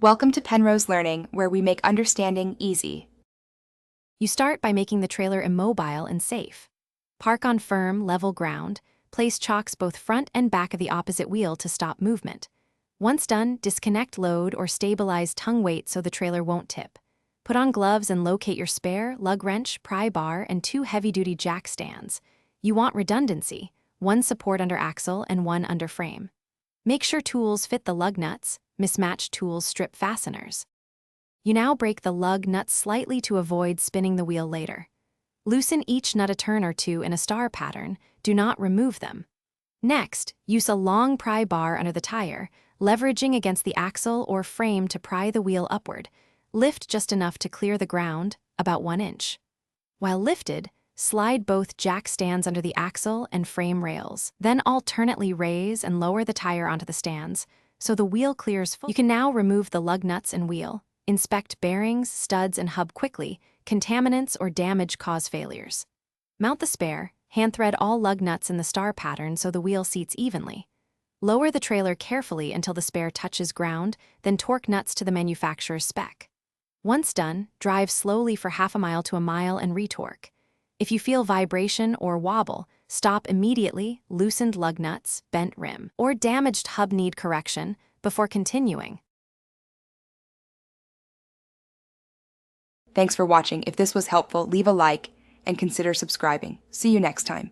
Welcome to Penrose Learning, where we make understanding easy. You start by making the trailer immobile and safe. Park on firm, level ground. Place chocks both front and back of the opposite wheel to stop movement. Once done, disconnect load or stabilize tongue weight so the trailer won't tip. Put on gloves and locate your spare, lug wrench, pry bar, and 2 heavy-duty jack stands. You want redundancy, 1 support under axle and 1 under frame. Make sure tools fit the lug nuts, mismatched tools strip fasteners. You now break the lug nuts slightly to avoid spinning the wheel later. Loosen each nut a turn or 2 in a star pattern, do not remove them. Next, use a long pry bar under the tire, leveraging against the axle or frame to pry the wheel upward. Lift just enough to clear the ground, about 1 inch. While lifted, slide both jack stands under the axle and frame rails. Then alternately raise and lower the tire onto the stands, so the wheel clears full. You can now remove the lug nuts and wheel. Inspect bearings, studs, and hub quickly. Contaminants or damage cause failures. Mount the spare, hand thread all lug nuts in the star pattern so the wheel seats evenly. Lower the trailer carefully until the spare touches ground, then torque nuts to the manufacturer's spec. Once done, drive slowly for half a mile to a mile and retorque. If you feel vibration or wobble, stop immediately, loosened lug nuts, bent rim, or damaged hub need correction before continuing. Thanks for watching. If this was helpful, leave a like and consider subscribing. See you next time.